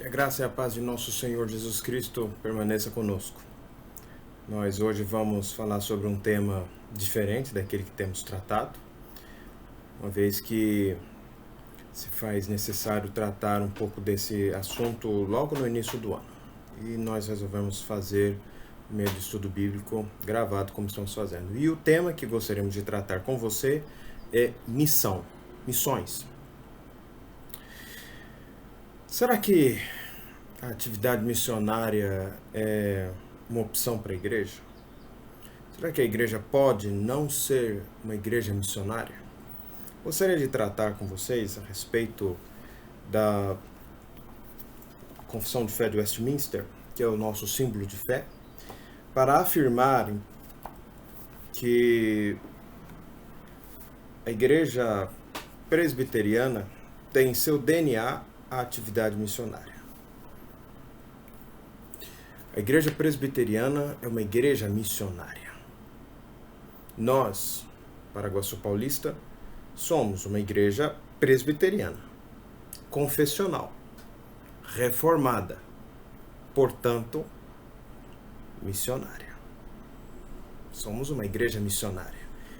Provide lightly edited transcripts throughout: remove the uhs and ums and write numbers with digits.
Que a graça e a paz de nosso Senhor Jesus Cristo permaneça conosco. Nós hoje vamos falar sobre um tema diferente daquele que temos tratado, uma vez que se faz necessário tratar um pouco desse assunto logo no início do ano. E nós resolvemos fazer um meio de estudo bíblico gravado como estamos fazendo. E o tema que gostaríamos de tratar com você é missões. Será que a atividade missionária é uma opção para a igreja? Será que a igreja pode não ser uma igreja missionária? Gostaria de tratar com vocês a respeito da Confissão de Fé de Westminster, que é o nosso símbolo de fé, para afirmar que a igreja presbiteriana tem em seu DNA a atividade missionária. A igreja presbiteriana é uma igreja missionária. Nós, Paraguaçu Paulista, somos uma igreja presbiteriana, confessional, reformada, portanto, missionária. Somos uma igreja missionária.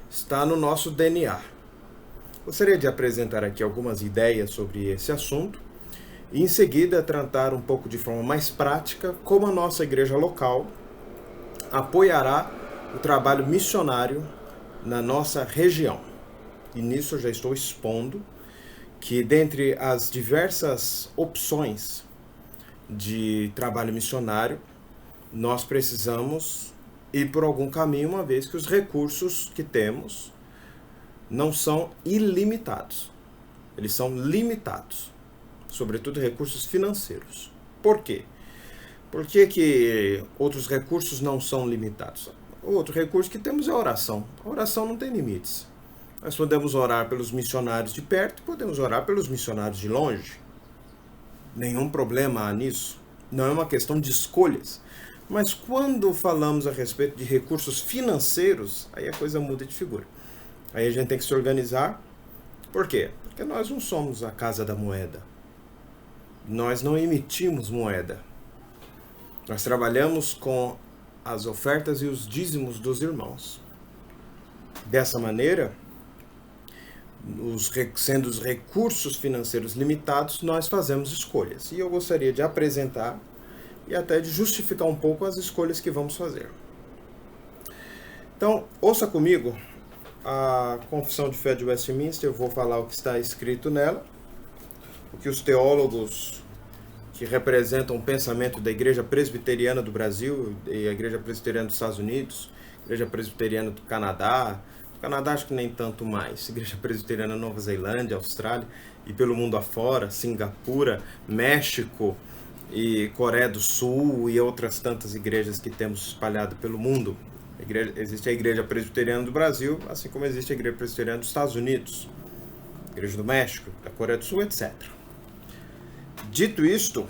Está no nosso DNA. Gostaria de apresentar aqui algumas ideias sobre esse assunto e em seguida tratar um pouco de forma mais prática como a nossa igreja local apoiará o trabalho missionário na nossa região. E nisso eu já estou expondo que dentre as diversas opções de trabalho missionário, nós precisamos ir por algum caminho, uma vez que os recursos que temos não são ilimitados. Eles são limitados. Sobretudo recursos financeiros. Por quê? Por que outros recursos não são limitados? Outro recurso que temos é a oração. A oração não tem limites. Nós podemos orar pelos missionários de perto e podemos orar pelos missionários de longe. Nenhum problema há nisso. Não é uma questão de escolhas. Mas quando falamos a respeito de recursos financeiros, aí a coisa muda de figura. Aí a gente tem que se organizar. Por quê? Porque nós não somos a casa da moeda. Nós não emitimos moeda. Nós trabalhamos com as ofertas e os dízimos dos irmãos. Dessa maneira, sendo os recursos financeiros limitados, nós fazemos escolhas. E eu gostaria de apresentar e até de justificar um pouco as escolhas que vamos fazer. Então, ouça comigo a Confissão de Fé de Westminster. Eu vou falar o que está escrito nela, o que os teólogos que representam o pensamento da Igreja Presbiteriana do Brasil e a Igreja Presbiteriana dos Estados Unidos, Igreja Presbiteriana do Canadá acho que nem tanto mais, Igreja Presbiteriana da Nova Zelândia, Austrália e pelo mundo afora, Singapura, México e Coreia do Sul e outras tantas igrejas que temos espalhado pelo mundo. Existe a Igreja Presbiteriana do Brasil, assim como existe a Igreja Presbiteriana dos Estados Unidos, a Igreja do México, da Coreia do Sul, etc. Dito isto,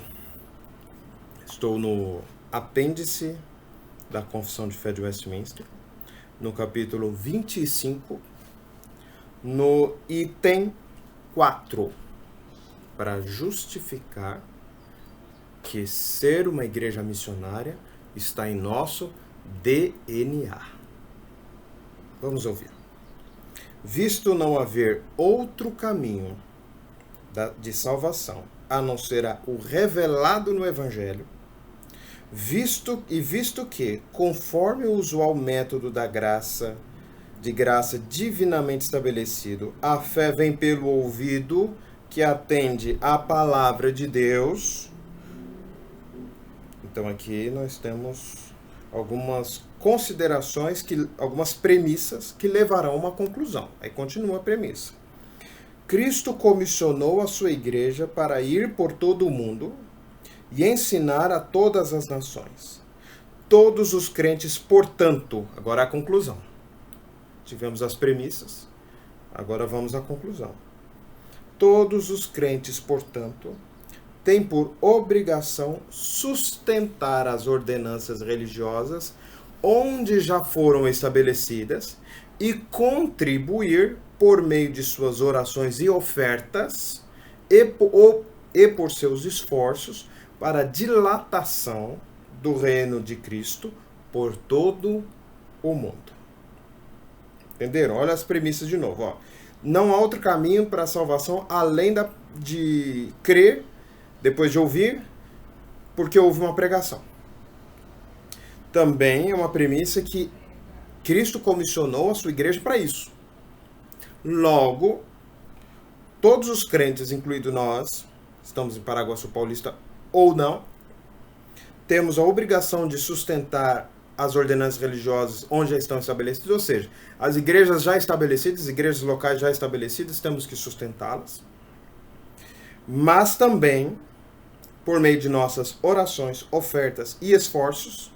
estou no apêndice da Confissão de Fé de Westminster, no capítulo 25, no item 4, para justificar que ser uma igreja missionária está em nosso DNA. Vamos ouvir. Visto não haver outro caminho de salvação a não ser o revelado no Evangelho, visto que, conforme o usual método de graça divinamente estabelecido, a fé vem pelo ouvido que atende à palavra de Deus. Então aqui nós temos algumas considerações, algumas premissas que levarão a uma conclusão. Aí continua a premissa. Cristo comissionou a sua igreja para ir por todo o mundo e ensinar a todas as nações. Todos os crentes, portanto, agora a conclusão. Tivemos as premissas, agora vamos à conclusão. Todos os crentes, portanto, têm por obrigação sustentar as ordenanças religiosas onde já foram estabelecidas e contribuir por meio de suas orações e ofertas e por seus esforços para a dilatação do reino de Cristo por todo o mundo. Entenderam? Olha as premissas de novo. Ó. Não há outro caminho para a salvação além de crer, depois de ouvir, porque houve uma pregação. Também é uma premissa que Cristo comissionou a sua igreja para isso. Logo, todos os crentes, incluído nós, estamos em Paraguaçu Paulista ou não, temos a obrigação de sustentar as ordenanças religiosas onde já estão estabelecidas, ou seja, as igrejas já estabelecidas, igrejas locais já estabelecidas, temos que sustentá-las. Mas também, por meio de nossas orações, ofertas e esforços,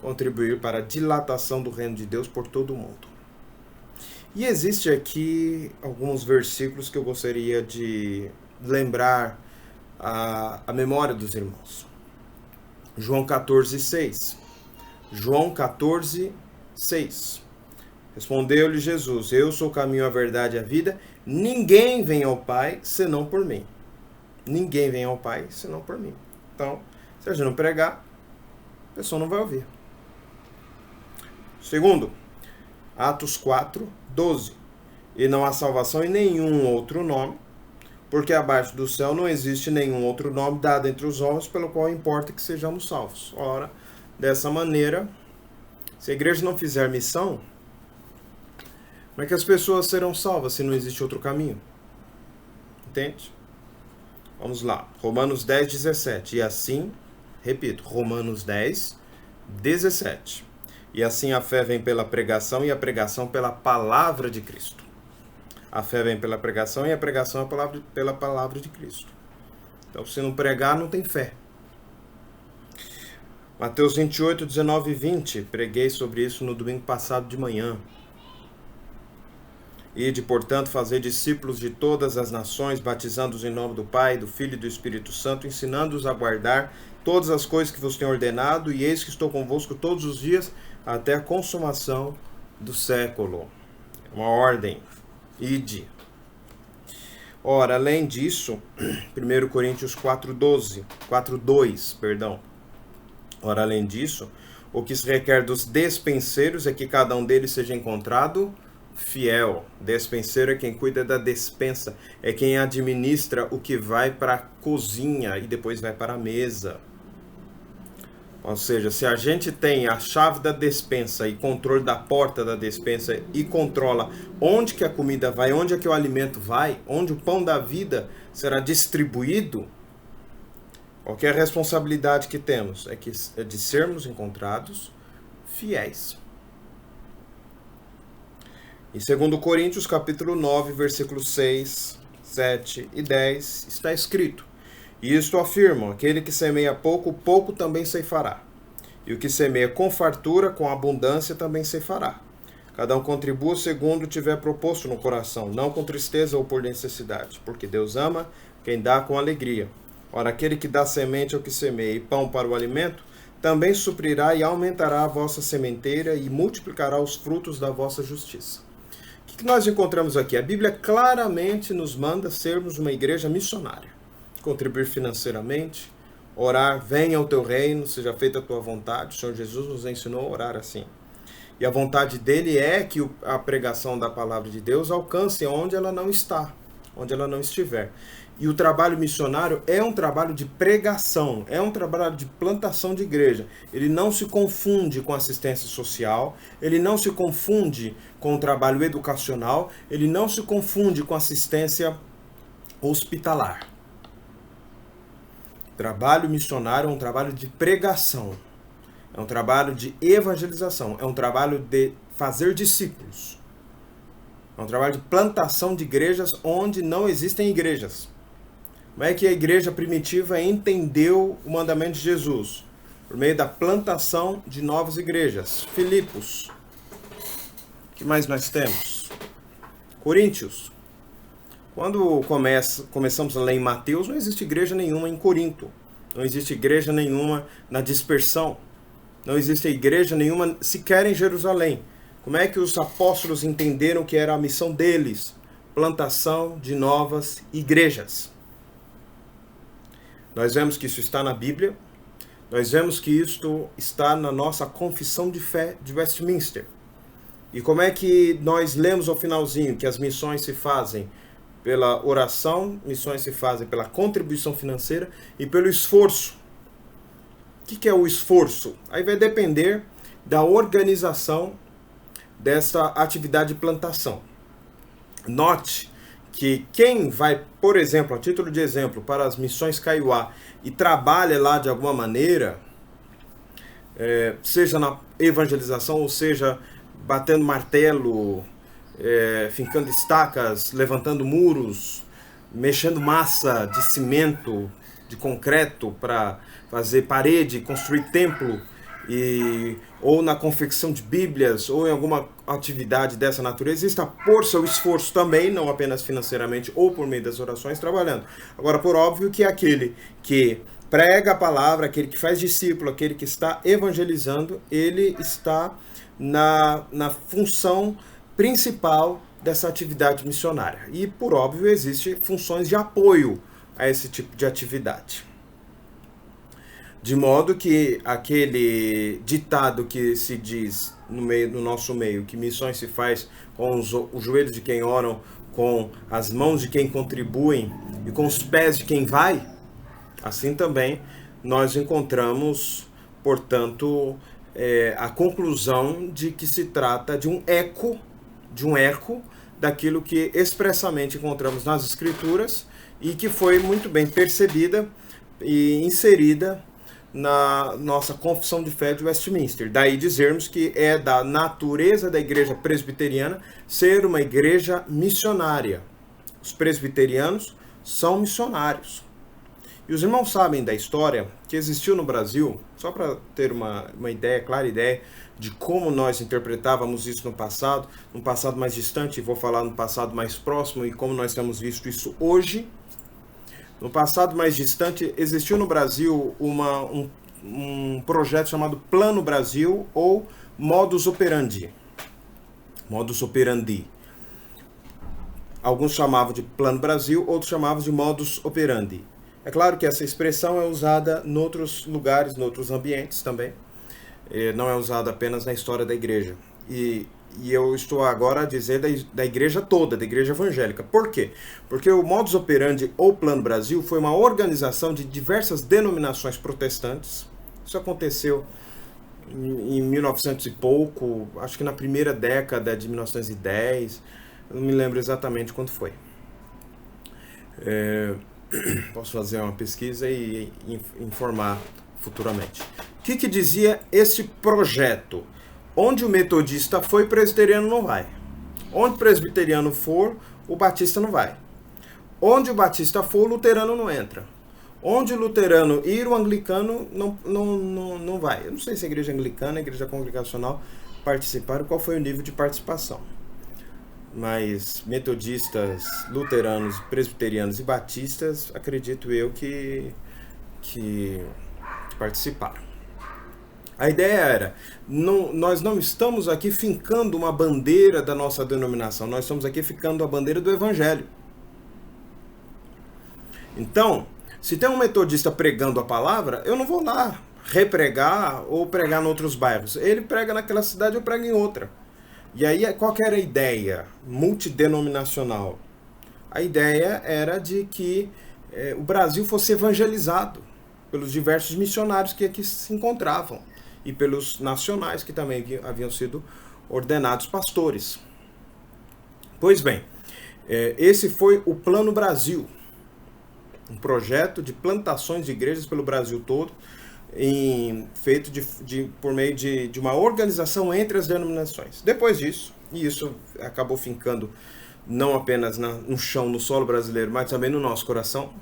contribuir para a dilatação do reino de Deus por todo o mundo. E existe aqui alguns versículos que eu gostaria de lembrar a memória dos irmãos. João 14:6. João 14:6. Respondeu-lhe Jesus: Eu sou o caminho, a verdade e a vida. Ninguém vem ao Pai senão por mim. Ninguém vem ao Pai senão por mim. Então, se a gente não pregar, a pessoa não vai ouvir. Segundo, Atos 4:12. E não há salvação em nenhum outro nome, porque abaixo do céu não existe nenhum outro nome dado entre os homens pelo qual importa que sejamos salvos. Ora, dessa maneira, se a igreja não fizer missão, como é que as pessoas serão salvas se não existe outro caminho? Entende? Vamos lá. Romanos 10:17. E assim, repito, Romanos 10:17. E assim a fé vem pela pregação e a pregação pela palavra de Cristo. A fé vem pela pregação e a pregação pela palavra de Cristo. Então, se não pregar, não tem fé. Mateus 28:19 e 20. Preguei sobre isso no domingo passado de manhã. Ide, portanto, fazer discípulos de todas as nações, batizando-os em nome do Pai, do Filho e do Espírito Santo, ensinando-os a guardar todas as coisas que vos tenho ordenado, e eis que estou convosco todos os dias, até a consumação do século. Uma ordem. Ide. Ora, além disso, 1 Coríntios 4:2, perdão. Ora, além disso, o que se requer dos despenseiros é que cada um deles seja encontrado fiel. Despenseiro é quem cuida da despensa, é quem administra o que vai para a cozinha e depois vai para a mesa. Ou seja, se a gente tem a chave da despensa e controle da porta da despensa e controla onde que a comida vai, onde é que o alimento vai, onde o pão da vida será distribuído, qual que é a responsabilidade que temos? É de sermos encontrados fiéis. Em 2 Coríntios, capítulo 9, versículos 6, 7 e 10, está escrito: E isto afirmam, aquele que semeia pouco, pouco também ceifará. E o que semeia com fartura, com abundância, também ceifará. Cada um contribua segundo tiver proposto no coração, não com tristeza ou por necessidade, porque Deus ama quem dá com alegria. Ora, aquele que dá semente ao que semeia e pão para o alimento, também suprirá e aumentará a vossa sementeira e multiplicará os frutos da vossa justiça. O que nós encontramos aqui? A Bíblia claramente nos manda sermos uma igreja missionária. Contribuir financeiramente, orar, venha ao teu reino, seja feita a tua vontade. O Senhor Jesus nos ensinou a orar assim. E a vontade dele é que a pregação da palavra de Deus alcance onde ela não está, onde ela não estiver. E o trabalho missionário é um trabalho de pregação, é um trabalho de plantação de igreja. Ele não se confunde com assistência social, ele não se confunde com o trabalho educacional, ele não se confunde com assistência hospitalar. Trabalho missionário é um trabalho de pregação, é um trabalho de evangelização, é um trabalho de fazer discípulos. É um trabalho de plantação de igrejas onde não existem igrejas. Como é que a igreja primitiva entendeu o mandamento de Jesus? Por meio da plantação de novas igrejas. Filipos. O que mais nós temos? Coríntios. Quando começamos a ler em Mateus, não existe igreja nenhuma em Corinto. Não existe igreja nenhuma na dispersão. Não existe igreja nenhuma sequer em Jerusalém. Como é que os apóstolos entenderam que era a missão deles? Plantação de novas igrejas. Nós vemos que isso está na Bíblia, nós vemos que isto está na nossa confissão de fé de Westminster. E como é que nós lemos ao finalzinho que as missões se fazem pela oração, missões se fazem pela contribuição financeira e pelo esforço. O que é o esforço? Aí vai depender da organização dessa atividade de plantação. Note que quem vai, por exemplo, a título de exemplo, para as missões Kaiowá e trabalha lá de alguma maneira, seja na evangelização, ou seja, batendo martelo, fincando estacas, levantando muros, mexendo massa de cimento, de concreto para fazer parede, construir templo, ou na confecção de bíblias, ou em alguma atividade dessa natureza, está por seu esforço também, não apenas financeiramente ou por meio das orações, trabalhando. Agora, por óbvio que aquele que prega a palavra, aquele que faz discípulo, aquele que está evangelizando, ele está na função principal dessa atividade missionária. E, por óbvio, existem funções de apoio a esse tipo de atividade. De modo que aquele ditado que se diz no nosso meio, que missões se faz com os joelhos de quem oram, com as mãos de quem contribuem e com os pés de quem vai, assim também nós encontramos, portanto, a conclusão de que se trata de um eco daquilo que expressamente encontramos nas Escrituras e que foi muito bem percebida e inserida na nossa confissão de fé de Westminster. Daí dizermos que é da natureza da igreja presbiteriana ser uma igreja missionária. Os presbiterianos são missionários. E os irmãos sabem da história que existiu no Brasil, só para ter uma ideia, clara ideia, de como nós interpretávamos isso no passado mais distante, vou falar no passado mais próximo, e como nós temos visto isso hoje. No passado mais distante, existiu no Brasil um projeto chamado Plano Brasil ou Modus Operandi. Modus Operandi. Alguns chamavam de Plano Brasil, outros chamavam de Modus Operandi. É claro que essa expressão é usada em outros lugares, em outros ambientes também. Não é usada apenas na história da igreja. E eu estou agora a dizer da igreja toda, da igreja evangélica. Por quê? Porque o Modus Operandi ou Plano Brasil foi uma organização de diversas denominações protestantes. Isso aconteceu em 1900 e pouco, acho que na primeira década de 1910, eu não me lembro exatamente quando foi. Posso fazer uma pesquisa e informar futuramente. O que dizia esse projeto? Onde o metodista foi, o presbiteriano não vai. Onde o presbiteriano for, o batista não vai. Onde o batista for, o luterano não entra. Onde o luterano ir, o anglicano não vai. Eu não sei se a igreja anglicana, a igreja congregacional participaram, qual foi o nível de participação. Mas metodistas, luteranos, presbiterianos e batistas, acredito eu que participaram. A ideia era, nós não estamos aqui fincando uma bandeira da nossa denominação, nós estamos aqui fincando a bandeira do Evangelho. Então, se tem um metodista pregando a palavra, eu não vou lá repregar ou pregar em outros bairros. Ele prega naquela cidade, eu prego em outra. E aí, qual que era a ideia multidenominacional? A ideia era de que o Brasil fosse evangelizado pelos diversos missionários que aqui se encontravam e pelos nacionais que também haviam sido ordenados pastores. Pois bem, esse foi o Plano Brasil, um projeto de plantações de igrejas pelo Brasil todo, feito por meio de uma organização entre as denominações. Depois disso, e isso acabou fincando não apenas no chão, no solo brasileiro, mas também no nosso coração,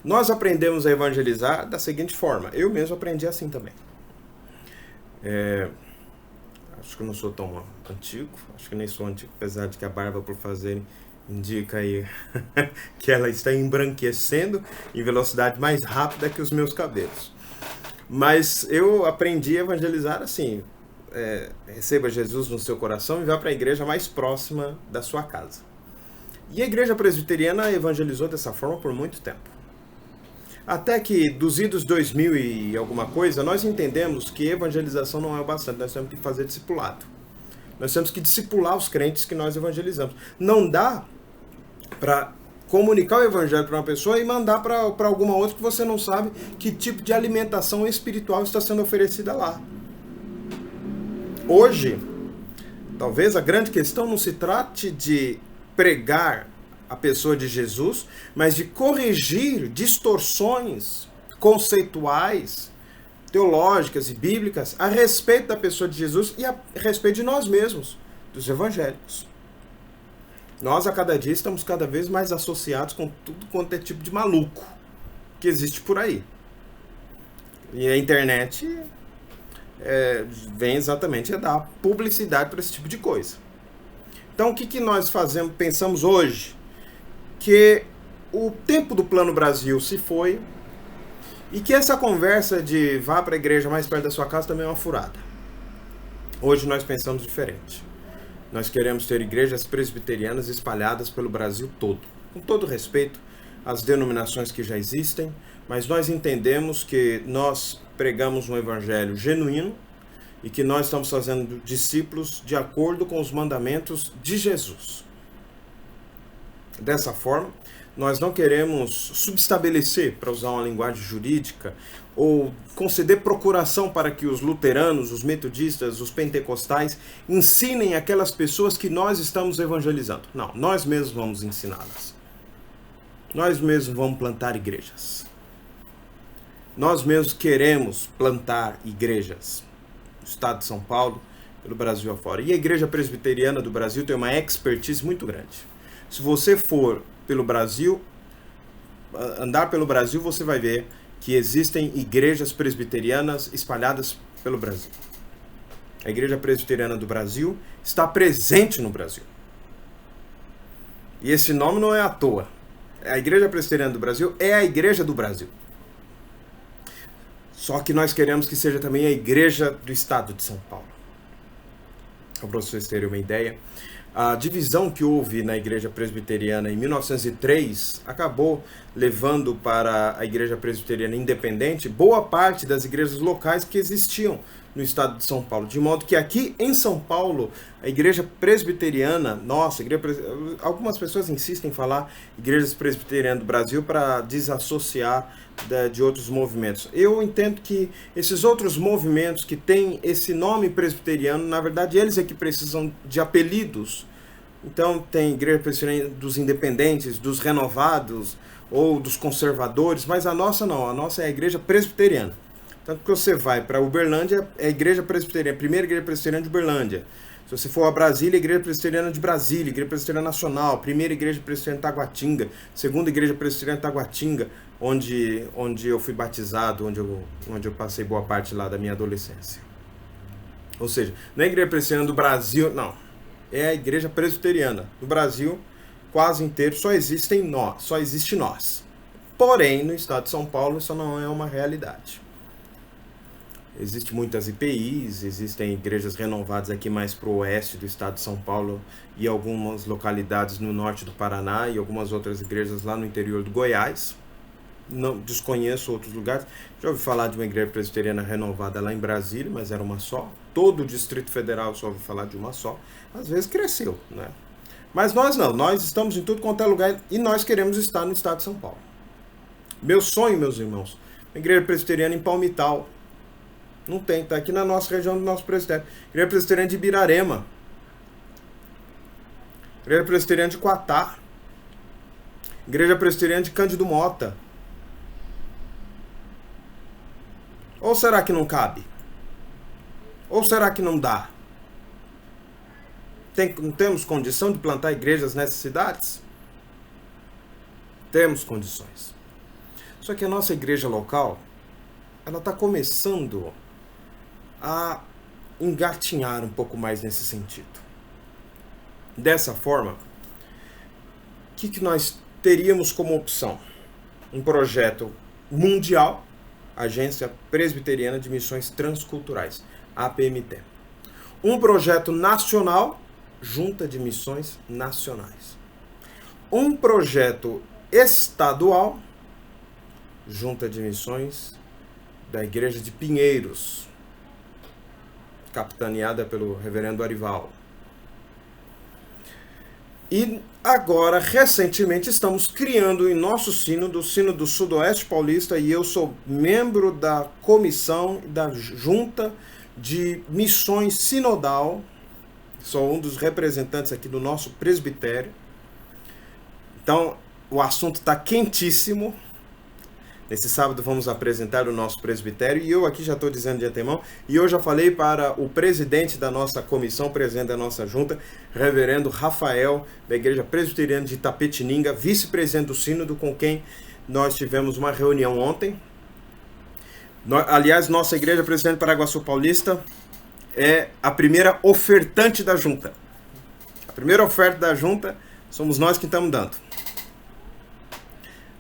nós aprendemos a evangelizar da seguinte forma. Eu mesmo aprendi assim também. Acho que eu não sou tão antigo, acho que nem sou antigo, apesar de que a barba por fazer indica aí que ela está embranquecendo em velocidade mais rápida que os meus cabelos. Mas eu aprendi a evangelizar assim, receba Jesus no seu coração e vá para a igreja mais próxima da sua casa. E a igreja presbiteriana evangelizou dessa forma por muito tempo. Até que dos idos 2000 e alguma coisa, nós entendemos que evangelização não é o bastante, nós temos que fazer discipulado. Nós temos que discipular os crentes que nós evangelizamos. Não dá para comunicar o evangelho para uma pessoa e mandar para alguma outra que você não sabe que tipo de alimentação espiritual está sendo oferecida lá. Hoje, talvez a grande questão não se trate de pregar a pessoa de Jesus, mas de corrigir distorções conceituais, teológicas e bíblicas a respeito da pessoa de Jesus e a respeito de nós mesmos, dos evangélicos. Nós, a cada dia, estamos cada vez mais associados com tudo quanto é tipo de maluco que existe por aí. E a internet vem exatamente a dar publicidade para esse tipo de coisa. Então, o que nós pensamos hoje? Que o tempo do Plano Brasil se foi e que essa conversa de vá para a igreja mais perto da sua casa também é uma furada. Hoje nós pensamos diferente. Nós queremos ter igrejas presbiterianas espalhadas pelo Brasil todo. Com todo respeito às denominações que já existem, mas nós entendemos que nós pregamos um evangelho genuíno e que nós estamos fazendo discípulos de acordo com os mandamentos de Jesus. Dessa forma, nós não queremos subestabelecer, para usar uma linguagem jurídica, ou conceder procuração para que os luteranos, os metodistas, os pentecostais ensinem aquelas pessoas que nós estamos evangelizando. Não, nós mesmos vamos ensiná-las. Nós mesmos vamos plantar igrejas. Nós mesmos queremos plantar igrejas no estado de São Paulo, pelo Brasil afora. E a Igreja Presbiteriana do Brasil tem uma expertise muito grande. Se você for pelo Brasil, andar pelo Brasil, você vai ver que existem igrejas presbiterianas espalhadas pelo Brasil. A Igreja Presbiteriana do Brasil está presente no Brasil. E esse nome não é à toa. A Igreja Presbiteriana do Brasil é a Igreja do Brasil. Só que nós queremos que seja também a Igreja do Estado de São Paulo. Para vocês terem uma ideia, a divisão que houve na Igreja Presbiteriana em 1903 acabou levando para a Igreja Presbiteriana Independente boa parte das igrejas locais que existiam no estado de São Paulo. De modo que aqui em São Paulo, a Igreja Presbiteriana, algumas pessoas insistem em falar Igrejas Presbiterianas do Brasil para desassociar de outros movimentos. Eu entendo que esses outros movimentos que têm esse nome presbiteriano, na verdade, eles é que precisam de apelidos. Então, tem Igreja Presbiteriana dos Independentes, dos Renovados ou dos Conservadores, mas a nossa não, a nossa é a Igreja Presbiteriana. Tanto que você vai para Uberlândia, é a Igreja Presbiteriana, a primeira Igreja Presbiteriana de Uberlândia. Se você for a Brasília, a Igreja Presbiteriana de Brasília, Igreja Presbiteriana Nacional, primeira Igreja Presbiteriana de Taguatinga, segunda Igreja Presbiteriana de Taguatinga, onde eu fui batizado, onde eu passei boa parte lá da minha adolescência. Ou seja, não é a Igreja Presbiteriana do Brasil, não. É a Igreja Presbiteriana do Brasil, quase inteiro, só existe nós. Porém, no estado de São Paulo, isso não é uma realidade. Existem muitas IPIs, existem igrejas renovadas aqui mais para o oeste do estado de São Paulo e algumas localidades no norte do Paraná e algumas outras igrejas lá no interior do Goiás. Não desconheço outros lugares. Já ouvi falar de uma igreja presbiteriana renovada lá em Brasília, mas era uma só. Todo o Distrito Federal só ouvi falar de uma só. Às vezes cresceu, né? Mas nós não, nós estamos em tudo quanto é lugar e nós queremos estar no estado de São Paulo. Meu sonho, meus irmãos, uma igreja presbiteriana em Palmital. Não tem, tá aqui na nossa região do nosso presbitério. Igreja Presbiteriana de Ibirarema. Igreja Presbiteriana de Quatá. Igreja Presbiteriana de Cândido Mota. Ou será que não cabe? Ou será que não dá? Não temos condição de plantar igrejas nessas cidades? Temos condições. Só que a nossa igreja local, ela está começando a engatinhar um pouco mais nesse sentido. Dessa forma, o que nós teríamos como opção? Um projeto mundial, Agência Presbiteriana de Missões Transculturais, APMT. Um projeto nacional, Junta de Missões Nacionais. Um projeto estadual, Junta de Missões da Igreja de Pinheiros, capitaneada pelo reverendo Arival. E agora, recentemente, estamos criando em nosso sínodo, o Sínodo Sudoeste Paulista, e eu sou membro da comissão da Junta de Missões Sinodal, sou um dos representantes aqui do nosso presbitério. Então, o assunto está quentíssimo. Nesse sábado vamos apresentar o nosso presbitério, e eu aqui já estou dizendo de antemão, e eu já falei para o presidente da nossa comissão, presidente da nossa junta, reverendo Rafael, da Igreja Presbiteriana de Itapetininga, vice-presidente do sínodo, com quem nós tivemos uma reunião ontem. Aliás, nossa Igreja Presbiteriana de Paraguaçu Paulista é a primeira ofertante da junta. A primeira oferta da junta somos nós que estamos dando.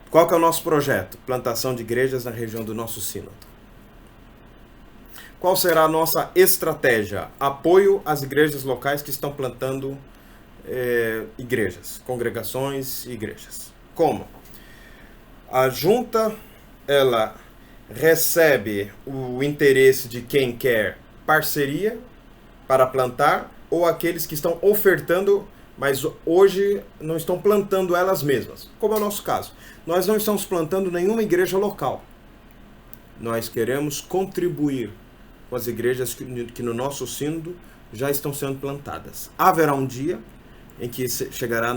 Qual que é o nosso projeto? Plantação de igrejas na região do nosso sínodo. Qual será a nossa estratégia? Apoio às igrejas locais que estão plantando igrejas, congregações e igrejas. Como? A junta, ela recebe o interesse de quem quer parceria para plantar ou aqueles que estão ofertando, mas hoje não estão plantando elas mesmas, como é o nosso caso. Nós não estamos plantando nenhuma igreja local. Nós queremos contribuir com as igrejas que no nosso sínodo já estão sendo plantadas. Haverá um dia em que chegará a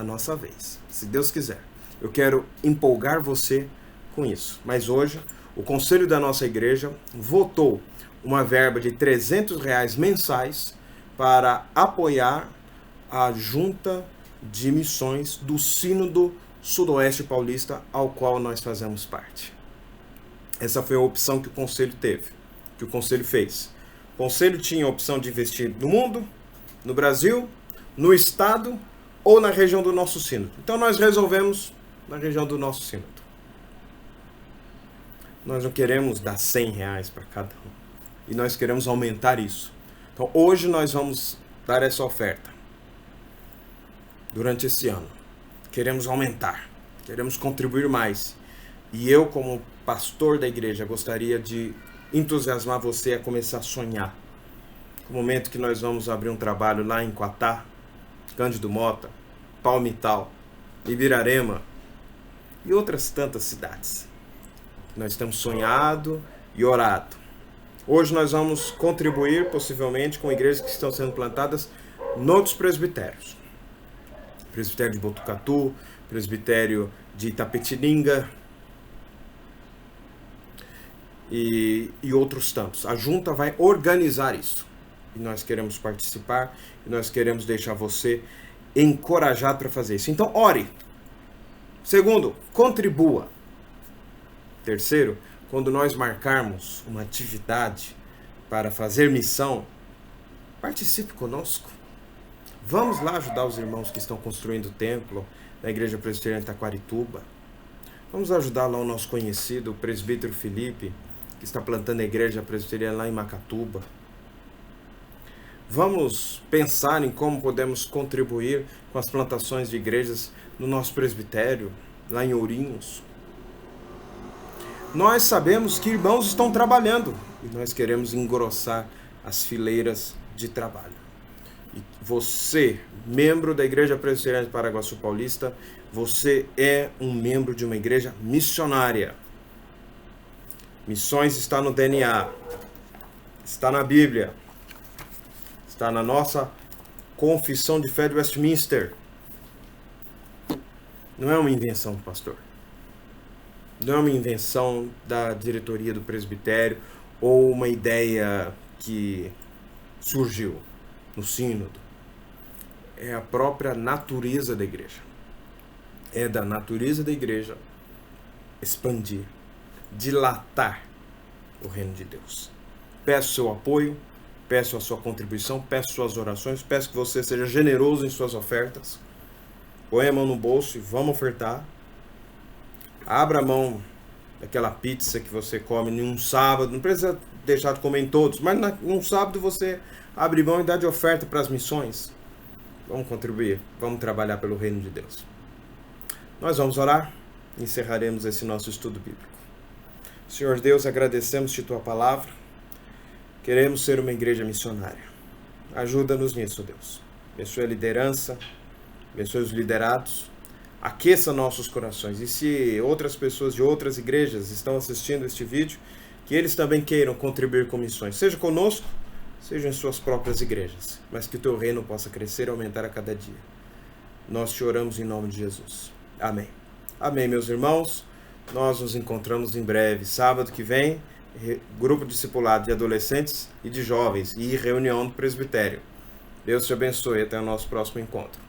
nossa vez, se Deus quiser. Eu quero empolgar você com isso. Mas hoje, o conselho da nossa igreja votou uma verba de R$300 mensais para apoiar a Junta de Missões do Sínodo Sudoeste Paulista, ao qual nós fazemos parte. Essa foi a opção que o Conselho teve, que o Conselho fez. O Conselho tinha a opção de investir no mundo, no Brasil, no Estado ou na região do nosso sínodo. Então nós resolvemos na região do nosso sínodo. Nós não queremos dar R$100 para cada um. E nós queremos aumentar isso. Então hoje nós vamos dar essa oferta. Durante esse ano. Queremos aumentar, queremos contribuir mais. E eu, como pastor da igreja, gostaria de entusiasmar você a começar a sonhar. No momento que nós vamos abrir um trabalho lá em Quatá, Cândido Mota, Palmital, Ibirarema e outras tantas cidades. Nós temos sonhado e orado. Hoje nós vamos contribuir, possivelmente, com igrejas que estão sendo plantadas noutros presbitérios. Presbitério de Botucatu, presbitério de Itapetininga e outros tantos. A junta vai organizar isso. E nós queremos participar e nós queremos deixar você encorajado para fazer isso. Então, ore. Segundo, contribua. Terceiro, quando nós marcarmos uma atividade para fazer missão, participe conosco. Vamos lá ajudar os irmãos que estão construindo o templo da Igreja Presbiteriana de Taquarituba. Vamos ajudar lá o nosso conhecido, o presbítero Felipe, que está plantando a Igreja Presbiteriana lá em Macatuba. Vamos pensar em como podemos contribuir com as plantações de igrejas no nosso presbitério, lá em Ourinhos. Nós sabemos que irmãos estão trabalhando e nós queremos engrossar as fileiras de trabalho. E você, membro da Igreja Presbiteriana de Paraguaçu Paulista, você é um membro de uma igreja missionária. Missões está no DNA, está na Bíblia, está na nossa Confissão de Fé de Westminster. Não é uma invenção do pastor. Não é uma invenção da diretoria do presbitério ou uma ideia que surgiu no sínodo. É a própria natureza da igreja. É da natureza da igreja expandir, dilatar o reino de Deus. Peço seu apoio, peço a sua contribuição, peço suas orações, peço que você seja generoso em suas ofertas. Põe a mão no bolso e vamos ofertar. Abra a mão daquela pizza que você come num sábado, não precisa deixar de comer em todos, mas num sábado você abre mão e dá de oferta para as missões. Vamos contribuir, vamos trabalhar pelo reino de Deus. Nós vamos orar encerraremos esse nosso estudo bíblico. Senhor Deus, agradecemos-te tua palavra. Queremos ser uma igreja missionária. Ajuda-nos nisso, Deus. Abençoe a liderança, abençoe os liderados, aqueça nossos corações. E se outras pessoas de outras igrejas estão assistindo este vídeo, que eles também queiram contribuir com missões, seja conosco, seja em suas próprias igrejas, mas que o teu reino possa crescer e aumentar a cada dia. Nós te oramos em nome de Jesus. Amém. Amém, meus irmãos. Nós nos encontramos em breve, sábado que vem, grupo discipulado de adolescentes e de jovens e reunião do presbitério. Deus te abençoe. Até o nosso próximo encontro.